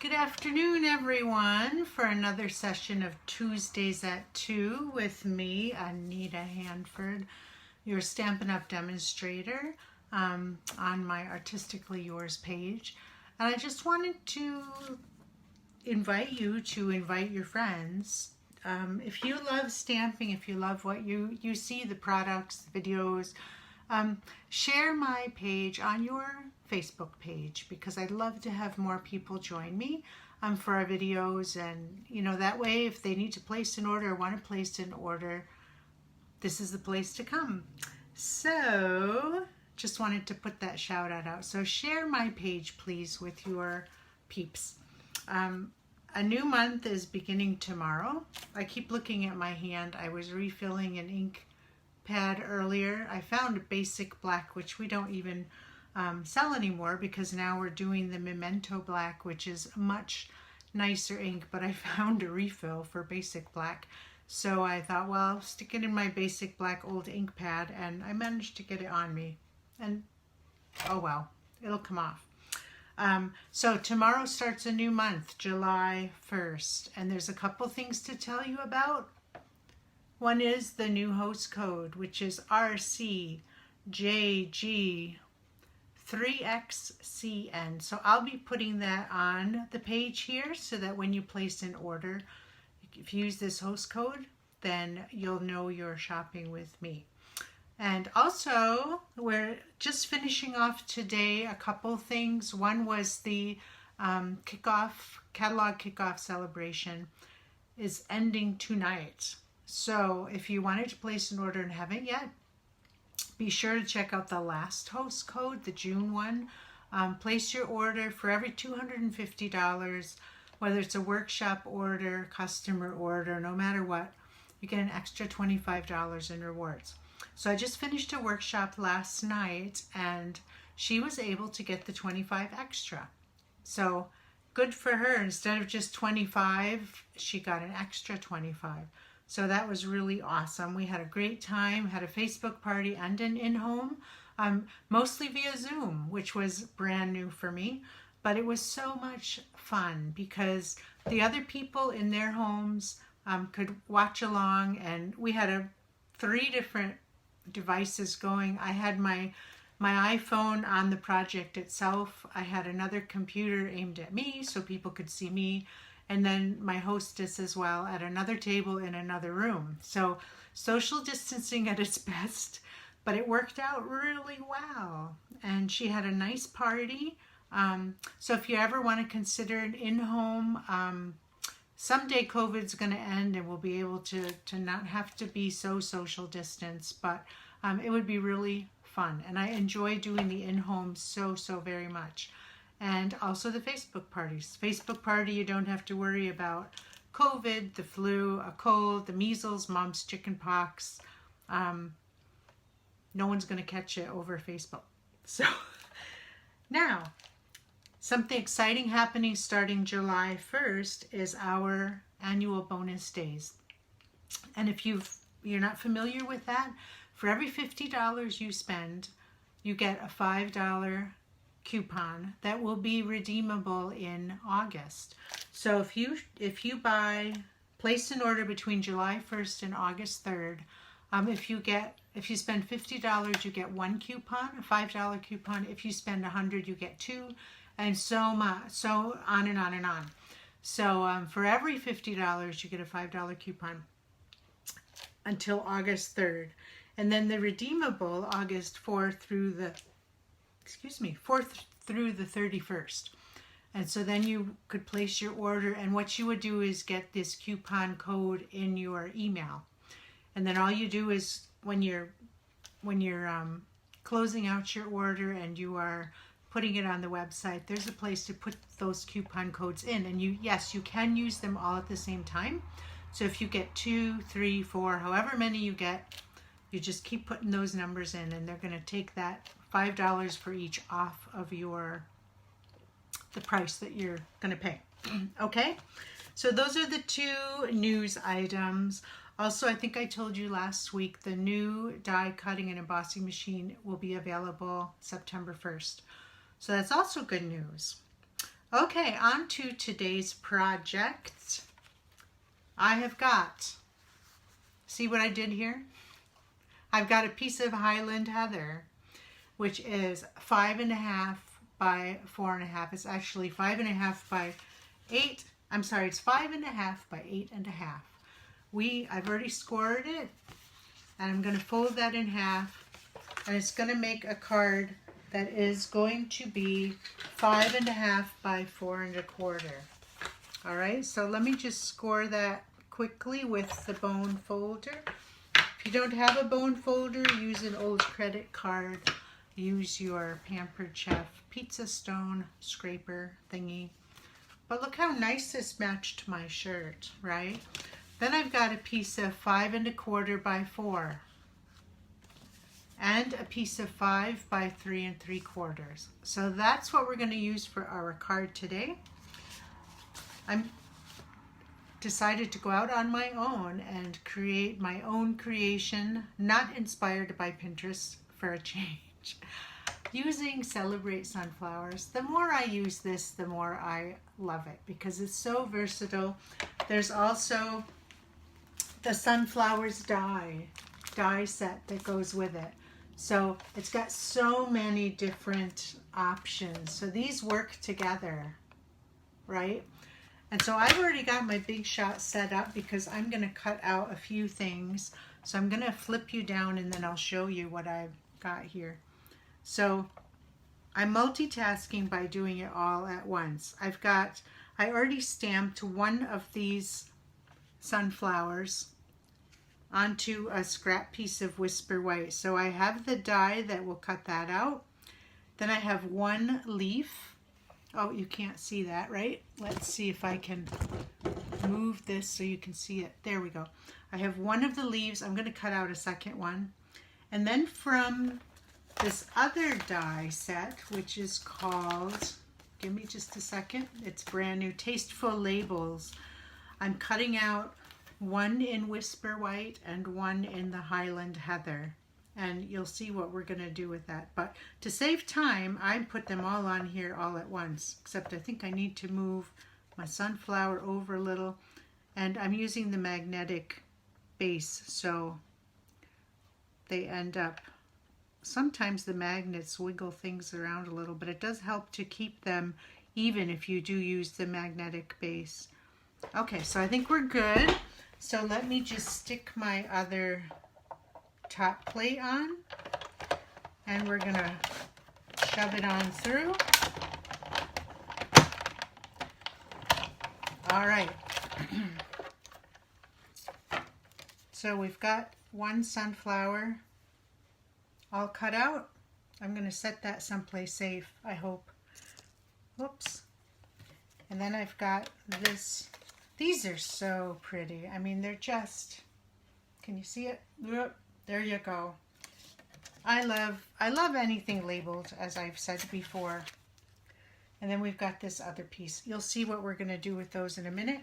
Good afternoon, everyone, for another session of Tuesdays at 2 with me, Anita Hanford, your Stampin' Up! Demonstrator on my Artistically Yours page. And I just wanted to invite you to invite your friends. If you love stamping, if you love what you see, the products, the videos, share my page on your Facebook page, because I'd love to have more people join me for our videos, and that way if they need to place an order or want to place an order, this is the place to come. So just wanted to put that shout out. So share my page, please, with your peeps. A new month is beginning tomorrow. I keep looking at my hand. I was refilling an ink pad earlier. I found a basic black, which we don't even sell anymore, because now we're doing the Memento black, which is much nicer ink, but I found a refill for basic black. So I thought, well, I'll stick it in my basic black old ink pad, and I managed to get it on me. And oh well, it'll come off. So tomorrow starts a new month, July 1st, and there's a couple things to tell you about. One is the new host code, which is RCJG3XCN. So I'll be putting that on the page here so that when you place an order, if you use this host code, then you'll know you're shopping with me. And also, we're just finishing off today a couple things. One was the catalog kickoff celebration is ending tonight. So if you wanted to place an order and haven't yet, be sure to check out the last host code, the June one. Place your order for every $250, whether it's a workshop order, customer order, no matter what, you get an extra $25 in rewards. So I just finished a workshop last night, and she was able to get the 25 extra. So good for her. Instead of just 25, she got an extra 25. So that was really awesome. We had a great time, had a Facebook party and an in-home, mostly via Zoom, which was brand new for me. But it was so much fun because the other people in their homes could watch along, and we had 3 different devices going. I had my iPhone on the project itself. I had another computer aimed at me so people could see me, and then my hostess as well at another table in another room. So social distancing at its best, but it worked out really well. And she had a nice party. So if you ever want to consider an in-home, someday COVID's going to end and we'll be able to not have to be so social distance, but it would be really fun. And I enjoy doing the in-home so very much. And also the Facebook parties. Facebook party, you don't have to worry about COVID, the flu, a cold, the measles, mom's chicken pox. No one's going to catch it over Facebook. So now, something exciting happening starting July 1st is our annual bonus days. And if you're not familiar with that, for every $50 you spend, you get a $5 coupon that will be redeemable in August. So if you place an order between July 1st and August 3rd, if you spend $50, you get 1 coupon, a $5 coupon. If you spend $100, you get 2, and so on and on and on. So for every $50, you get a $5 coupon until August 3rd. And then the redeemable August 4th through the 31st. And so then you could place your order, and what you would do is get this coupon code in your email. And then all you do is when you're closing out your order and you are putting it on the website, there's a place to put those coupon codes in. And you can use them all at the same time. So if you get 2, 3, 4, however many you get, you just keep putting those numbers in, and they're going to take that $5 for each off of the price that you're going to pay. Okay, so those are the 2 news items. Also, I think I told you last week the new die cutting and embossing machine will be available September 1st. So that's also good news. Okay, on to today's project. I have got, see what I did here? I've got a piece of Highland Heather, which is 5.5 by 4.5. It's actually 5.5 by 8. I'm sorry, it's 5.5 by 8.5. I've already scored it, and I'm going to fold that in half, and it's going to make a card that is going to be 5.5 by 4.25. All right, so let me just score that quickly with the bone folder. If you don't have a bone folder, use an old credit card. Use your Pampered Chef pizza stone scraper thingy. But look how nice this matched my shirt, right? Then I've got a piece of 5.25 by 4. And a piece of 5 by 3.75. So that's what we're going to use for our card today. I'm decided to go out on my own and create my own creation, not inspired by Pinterest for a change. Using Celebrate Sunflowers. The more I use this, the more I love it because it's so versatile. There's also the Sunflowers die set that goes with it. So it's got so many different options. So these work together, right? And so I've already got my Big Shot set up because I'm going to cut out a few things. So I'm going to flip you down and then I'll show you what I've got here. So I'm multitasking by doing it all at once. I already stamped one of these sunflowers onto a scrap piece of Whisper White. So I have the die that will cut that out. Then I have one leaf. Oh, you can't see that, right? Let's see if I can move this so you can see it. There we go. I have one of the leaves. I'm going to cut out a second one. And then from this other die set, which is called, give me just a second, it's brand new, Tasteful Labels. I'm cutting out one in Whisper White and one in the Highland Heather. And you'll see what we're going to do with that. But to save time, I put them all on here all at once. Except I think I need to move my sunflower over a little. And I'm using the magnetic base, so they end up, sometimes the magnets wiggle things around a little, but it does help to keep them even if you do use the magnetic base. Okay, so I think we're good. So let me just stick my other top plate on, and we're gonna shove it on through. All right. So we've got one sunflower all cut out. I'm gonna set that someplace safe, I hope. Whoops. And then I've got this. These are so pretty. I mean, they're just, can you see it? There you go. I love anything labeled, as I've said before. And then we've got this other piece. You'll see what we're going to do with those in a minute.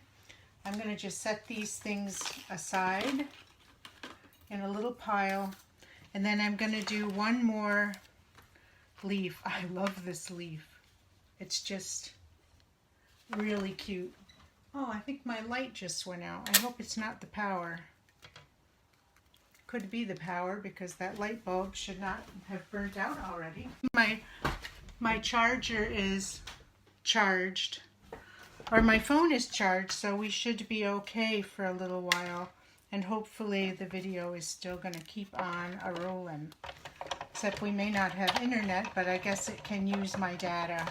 I'm going to just set these things aside in a little pile. And then I'm going to do one more leaf. I love this leaf. It's just really cute. Oh, I think my light just went out. I hope it's not the power. Could be the power because that light bulb should not have burnt out already. My charger is charged, or my phone is charged, so we should be okay for a little while. And hopefully the video is still going to keep on a-rolling. Except we may not have internet, but I guess it can use my data.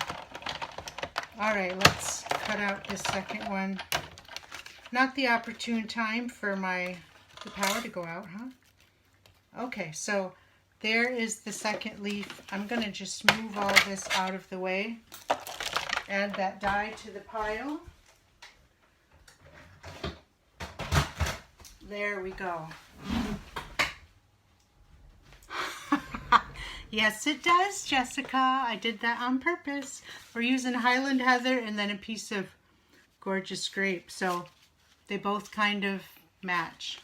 All right, let's cut out this second one. Not the opportune time for the power to go out, huh? Okay, so there is the second leaf. I'm going to just move all this out of the way. Add that die to the pile. There we go. Yes, it does, Jessica. I did that on purpose. We're using Highland Heather and then a piece of Gorgeous Grape. So they both kind of match.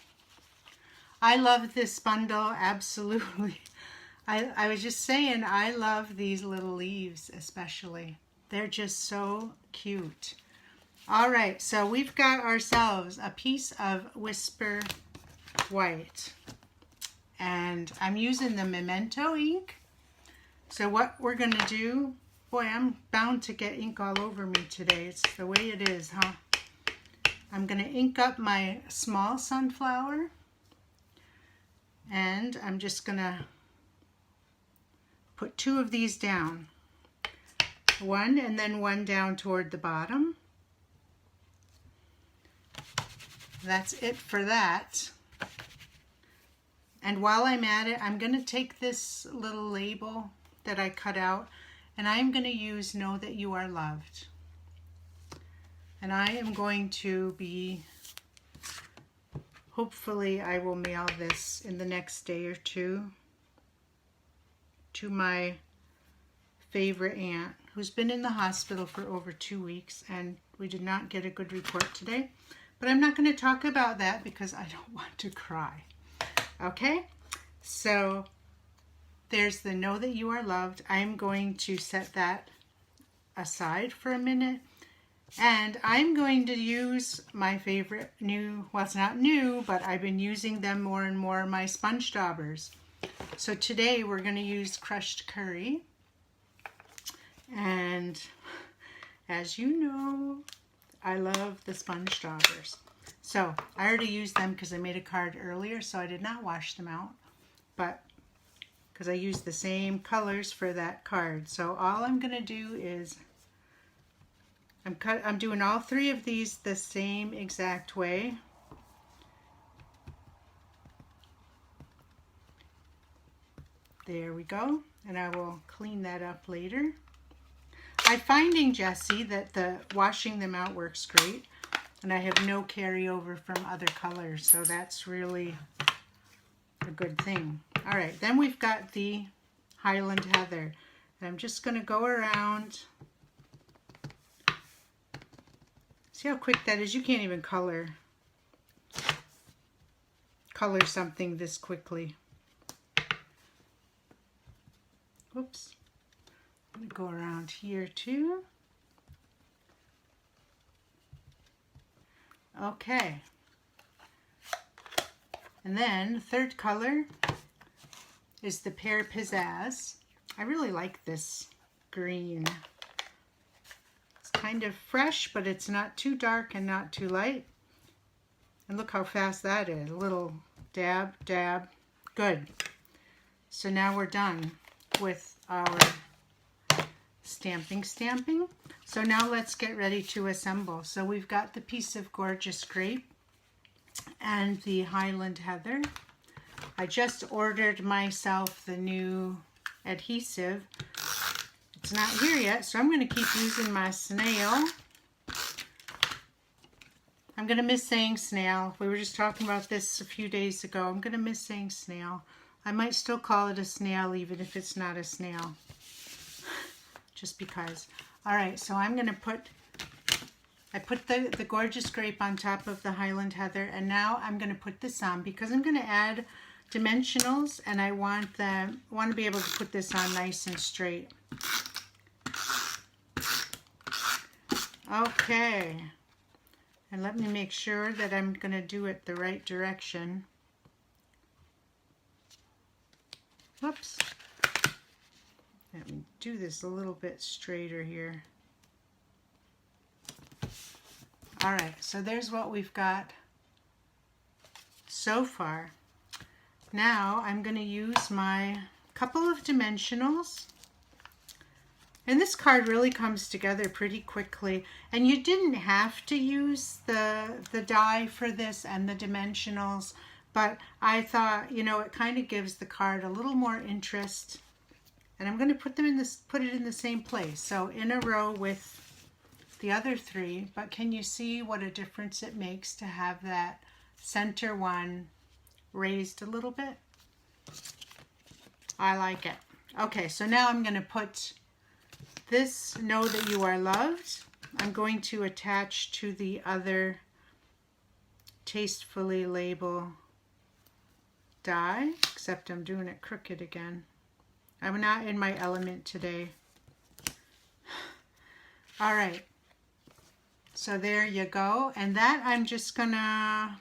I love this bundle, absolutely. I was just saying, I love these little leaves especially. They're just so cute. All right, so we've got ourselves a piece of Whisper White. And I'm using the Memento ink. So what we're going to do, boy, I'm bound to get ink all over me today. It's the way it is, huh? I'm going to ink up my small sunflower. And I'm just going to put 2 of these down. One and then one down toward the bottom. That's it for that. And while I'm at it, I'm going to take this little label that I cut out and I'm going to use Know That You Are Loved. And I am going to be, hopefully I will mail this in the next day or two to my favorite aunt who's been in the hospital for over 2 weeks, and we did not get a good report today. But I'm not going to talk about that because I don't want to cry. Okay, so there's the Know That You Are Loved. I'm going to set that aside for a minute. And I'm going to use my favorite new, well, it's not new, but I've been using them more and more, my sponge daubers. So today we're going to use crushed curry. And as you know, I love the sponge daubers. So I already used them because I made a card earlier, so I did not wash them out. But because I used the same colors for that card. So all I'm going to do is I'm doing all 3 of these the same exact way. There we go. And I will clean that up later. I'm finding, Jessie, that the washing them out works great. And I have no carryover from other colors. So that's really a good thing. All right, then we've got the Highland Heather. And I'm just going to go around. See how quick that is? You can't even color something this quickly. Whoops. I'm going to go around here too. Okay. And then the third color is the Pear Pizzazz. I really like this green. It's kind of fresh, but it's not too dark and not too light. And look how fast that is. A little dab, dab. Good. So now we're done with our stamping. So now let's get ready to assemble. So we've got the piece of Gorgeous Grape and the Highland Heather. I just ordered myself the new adhesive. It's not here yet, so I'm going to keep using my snail. I'm going to miss saying snail. We were just talking about this a few days ago. I'm going to miss saying snail. I might still call it a snail even if it's not a snail. Just because. All right, so I'm going to put the Gorgeous Grape on top of the Highland Heather, and now I'm going to put this on because I'm going to add dimensionals, and I want to be able to put this on nice and straight. Okay, and let me make sure that I'm going to do it the right direction. Whoops. Let me do this a little bit straighter here. All right, so there's what we've got so far. Now I'm going to use my couple of dimensionals. And this card really comes together pretty quickly. And you didn't have to use the die for this and the dimensionals, but I thought, you know, it kind of gives the card a little more interest. And I'm going to put it in the same place. So in a row with the other 3, but can you see what a difference it makes to have that center one raised a little bit? I like it. Okay, so now I'm going to put this Know That You Are Loved. I'm going to attach to the other Tastefully Label die, except I'm doing it crooked again. I'm not in my element today. All right. So there you go. And that I'm just gonna,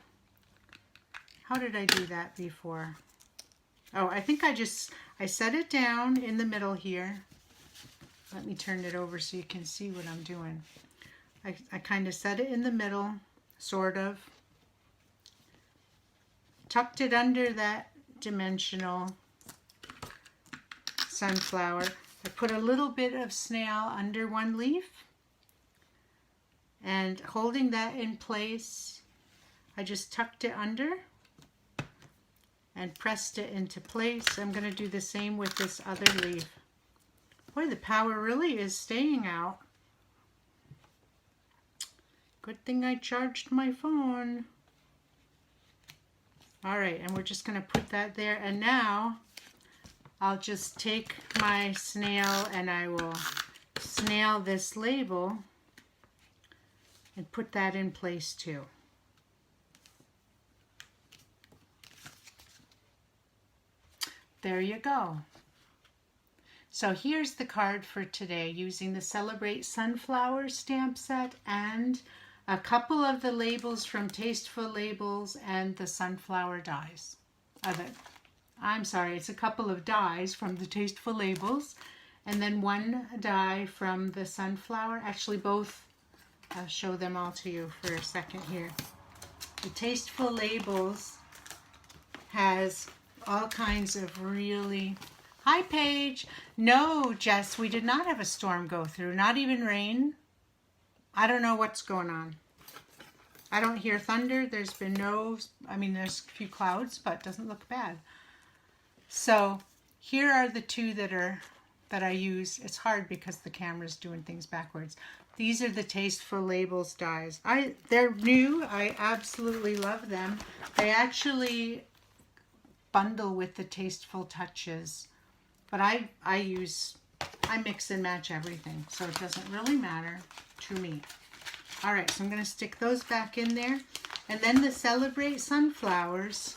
how did I do that before? Oh, I think I set it down in the middle here. Let me turn it over so you can see what I'm doing. I kind of set it in the middle, sort of. Tucked it under that dimensional sunflower. I put a little bit of snail under one leaf. And holding that in place, I just tucked it under and pressed it into place. I'm going to do the same with this other leaf. Boy, the power really is staying out. Good thing I charged my phone. All right, and we're just going to put that there. And now I'll just take my snail and I will snail this label and put that in place too. There you go. So here's the card for today using the Celebrate Sunflower stamp set and a couple of the labels from Tasteful Labels and the sunflower dies. I'm sorry, it's a couple of dies from the Tasteful Labels and then one die from the sunflower. Actually both, I'll show them all to you for a second here. The Tasteful Labels has all kinds of really... Hi, Paige. No, Jess, we did not have a storm go through. Not even rain. I don't know what's going on. I don't hear thunder. There's been no... I mean, there's a few clouds, but it doesn't look bad. So here are the two that I use. It's hard because the camera's doing things backwards. These are the Tasteful Labels dies. They're new. I absolutely love them. They actually bundle with the Tasteful Touches. But I mix and match everything, so it doesn't really matter to me. All right, so I'm going to stick those back in there. And then the Celebrate Sunflowers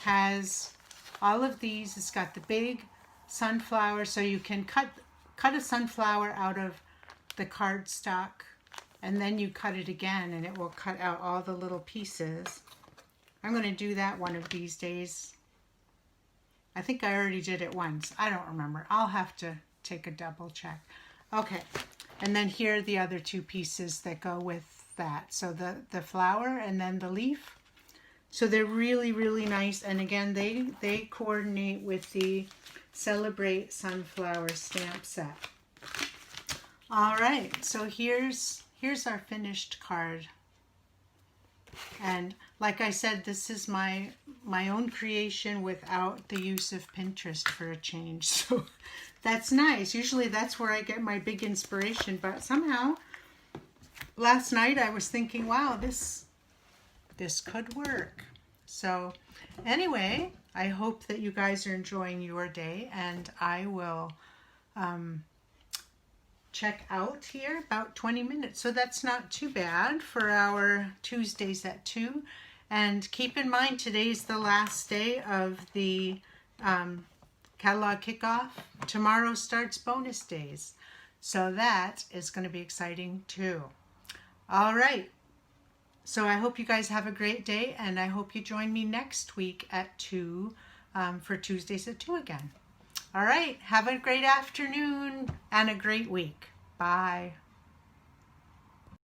has all of these. It's got the big sunflower, so you can cut a sunflower out of the cardstock, and then you cut it again, and it will cut out all the little pieces. I'm going to do that one of these days. I think I already did it once. I don't remember. I'll have to take a double check. Okay, and then here are the other two pieces that go with that. So the flower and then the leaf. So they're really, really nice. And again, they coordinate with the Celebrate Sunflower stamp set. All right, so here's our finished card. And like I said, this is my own creation without the use of Pinterest for a change. So that's nice. Usually that's where I get my big inspiration. But somehow, last night I was thinking, wow, this could work. So anyway, I hope that you guys are enjoying your day. And I will check out here about 20 minutes. So that's not too bad for our Tuesdays at 2. And keep in mind, today's the last day of the catalog kickoff. Tomorrow starts bonus days. So that is going to be exciting too. All right. So I hope you guys have a great day, and I hope you join me next week at 2 for Tuesdays at 2 again. All right. Have a great afternoon and a great week. Bye.